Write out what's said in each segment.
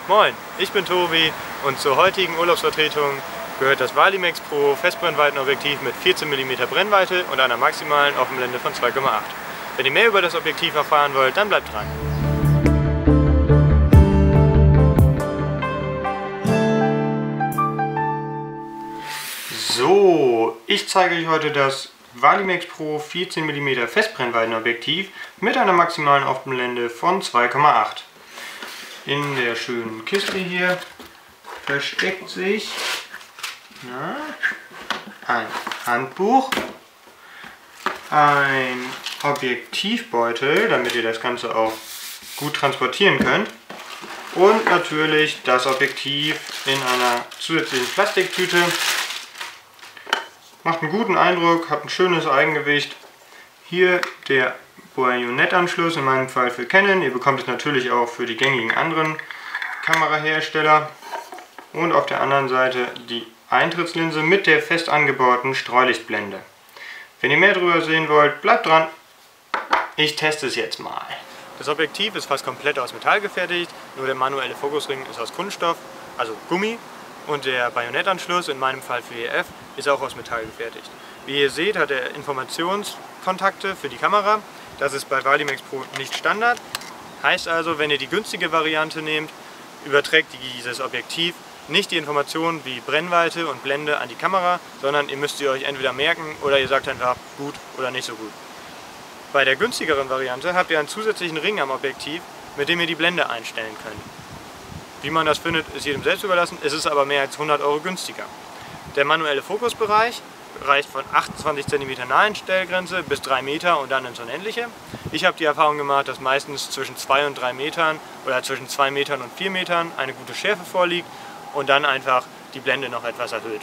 Moin, ich bin Tobi und zur heutigen Urlaubsvertretung gehört das Valimex Pro Festbrennweitenobjektiv mit 14 mm Brennweite und einer maximalen Offenblende von 2,8. Wenn ihr mehr über das Objektiv erfahren wollt, dann bleibt dran. So, ich zeige euch heute das Valimex Pro 14 mm Festbrennweitenobjektiv mit einer maximalen Offenblende von 2,8. In der schönen Kiste hier versteckt sich ein Handbuch, ein Objektivbeutel, damit ihr das Ganze auch gut transportieren könnt, und natürlich das Objektiv in einer zusätzlichen Plastiktüte. Macht einen guten Eindruck, hat ein schönes Eigengewicht. Hier der Bajonettanschluss, in meinem Fall für Canon. Ihr bekommt es natürlich auch für die gängigen anderen Kamerahersteller. Und auf der anderen Seite die Eintrittslinse mit der fest angebauten Streulichtblende. Wenn ihr mehr darüber sehen wollt, bleibt dran. Ich teste es jetzt mal. Das Objektiv ist fast komplett aus Metall gefertigt, nur der manuelle Fokusring ist aus Kunststoff, also Gummi. Und der Bajonettanschluss, in meinem Fall für EF, ist auch aus Metall gefertigt. Wie ihr seht, hat er Informationskontakte für die Kamera. Das ist bei Valimex Pro nicht Standard. Heißt also, wenn ihr die günstige Variante nehmt, überträgt dieses Objektiv nicht die Informationen wie Brennweite und Blende an die Kamera, sondern ihr müsst sie euch entweder merken oder ihr sagt einfach gut oder nicht so gut. Bei der günstigeren Variante habt ihr einen zusätzlichen Ring am Objektiv, mit dem ihr die Blende einstellen könnt. Wie man das findet, ist jedem selbst überlassen, es ist aber mehr als 100 € günstiger. Der manuelle Fokusbereich reicht von 28 cm Nahenstellgrenze bis 3 Meter und dann ins Unendliche. Ich habe die Erfahrung gemacht, dass meistens zwischen 2 und 3 Metern oder zwischen 2 Metern und 4 Metern eine gute Schärfe vorliegt und dann einfach die Blende noch etwas erhöht.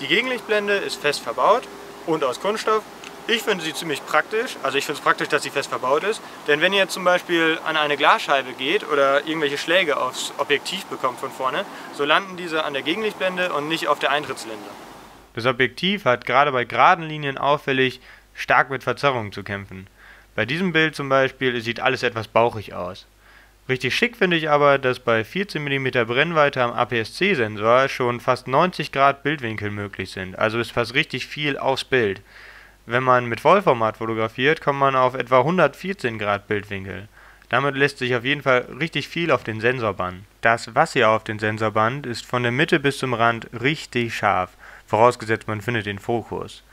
Die Gegenlichtblende ist fest verbaut und aus Kunststoff. Ich finde sie ziemlich praktisch, also ich finde es praktisch, dass sie fest verbaut ist, denn wenn ihr jetzt zum Beispiel an eine Glasscheibe geht oder irgendwelche Schläge aufs Objektiv bekommt von vorne, so landen diese an der Gegenlichtblende und nicht auf der Eintrittslinse. Das Objektiv hat gerade bei geraden Linien auffällig stark mit Verzerrungen zu kämpfen. Bei diesem Bild zum Beispiel sieht alles etwas bauchig aus. Richtig schick finde ich aber, dass bei 14 mm Brennweite am APS-C-Sensor schon fast 90 Grad Bildwinkel möglich sind, also ist fast richtig viel aufs Bild. Wenn man mit Vollformat fotografiert, kommt man auf etwa 114 Grad Bildwinkel. Damit lässt sich auf jeden Fall richtig viel auf den Sensor bannen. Das, was ihr auf den Sensor bannt, ist von der Mitte bis zum Rand richtig scharf, vorausgesetzt man findet den Fokus.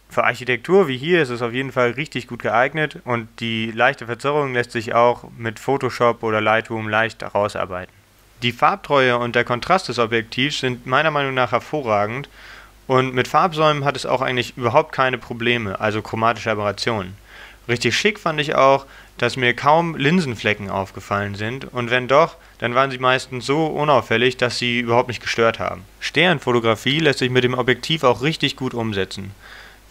Für Architektur wie hier ist es auf jeden Fall richtig gut geeignet und die leichte Verzerrung lässt sich auch mit Photoshop oder Lightroom leicht herausarbeiten. Die Farbtreue und der Kontrast des Objektivs sind meiner Meinung nach hervorragend. Und mit Farbsäumen hat es auch eigentlich überhaupt keine Probleme, also chromatische Aberrationen. Richtig schick fand ich auch, dass mir kaum Linsenflecken aufgefallen sind und wenn doch, dann waren sie meistens so unauffällig, dass sie überhaupt nicht gestört haben. Sternfotografie lässt sich mit dem Objektiv auch richtig gut umsetzen.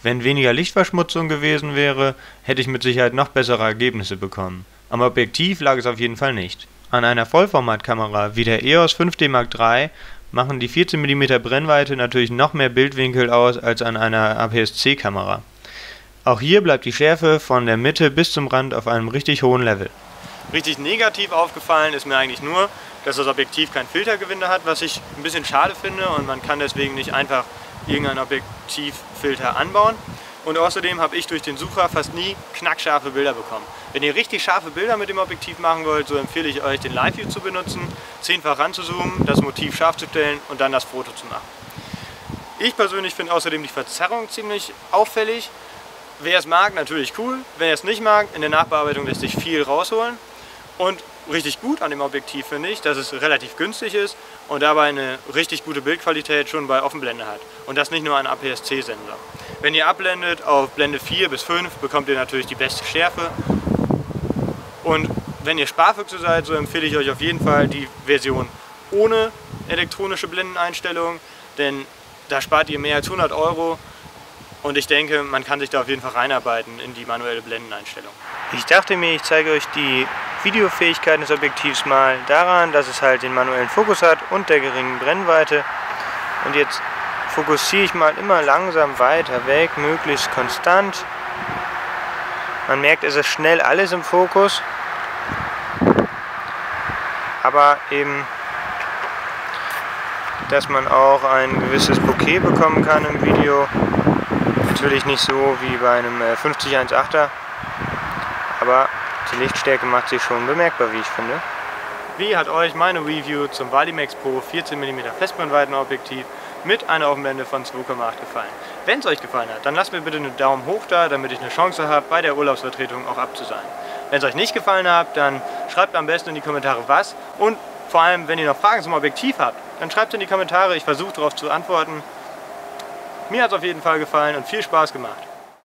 Wenn weniger Lichtverschmutzung gewesen wäre, hätte ich mit Sicherheit noch bessere Ergebnisse bekommen. Am Objektiv lag es auf jeden Fall nicht. An einer Vollformatkamera wie der EOS 5D Mark III machen die 14 mm Brennweite natürlich noch mehr Bildwinkel aus als an einer APS-C-Kamera. Auch hier bleibt die Schärfe von der Mitte bis zum Rand auf einem richtig hohen Level. Richtig negativ aufgefallen ist mir eigentlich nur, dass das Objektiv kein Filtergewinde hat, was ich ein bisschen schade finde und man kann deswegen nicht einfach irgendeinen Objektivfilter anbauen. Und außerdem habe ich durch den Sucher fast nie knackscharfe Bilder bekommen. Wenn ihr richtig scharfe Bilder mit dem Objektiv machen wollt, so empfehle ich euch den Live View zu benutzen, 10-fach ranzuzoomen, das Motiv scharf zu stellen und dann das Foto zu machen. Ich persönlich finde außerdem die Verzerrung ziemlich auffällig. Wer es mag, natürlich cool. Wer es nicht mag, in der Nachbearbeitung lässt sich viel rausholen. Und richtig gut an dem Objektiv finde ich, dass es relativ günstig ist und dabei eine richtig gute Bildqualität schon bei Offenblende hat. Und das nicht nur ein APS-C-Sensor. Wenn ihr abblendet auf Blende 4 bis 5, bekommt ihr natürlich die beste Schärfe. Und wenn ihr Sparfüchse seid, so empfehle ich euch auf jeden Fall die Version ohne elektronische Blendeneinstellung, denn da spart ihr mehr als 100 € und ich denke, man kann sich da auf jeden Fall reinarbeiten in die manuelle Blendeneinstellung. Ich dachte mir, ich zeige euch die Videofähigkeiten des Objektivs mal daran, dass es halt den manuellen Fokus hat und der geringen Brennweite. Und jetzt fokussiere ich mal immer langsam weiter weg, möglichst konstant. Man merkt, es ist schnell alles im Fokus. aber eben, dass man auch ein gewisses Bokeh bekommen kann im Video. Natürlich nicht so wie bei einem 50-1.8er, aber die Lichtstärke macht sich schon bemerkbar, wie ich finde. Wie hat euch meine Review zum Valimax Pro 14 mm Festbrennweitenobjektiv mit einer Offenblende von 2,8 gefallen? Wenn es euch gefallen hat, dann lasst mir bitte einen Daumen hoch da, damit ich eine Chance habe, bei der Urlaubsvertretung auch abzusahnen. Wenn es euch nicht gefallen hat, dann schreibt am besten in die Kommentare was, und vor allem, wenn ihr noch Fragen zum Objektiv habt, dann schreibt es in die Kommentare, ich versuche darauf zu antworten. Mir hat es auf jeden Fall gefallen und viel Spaß gemacht.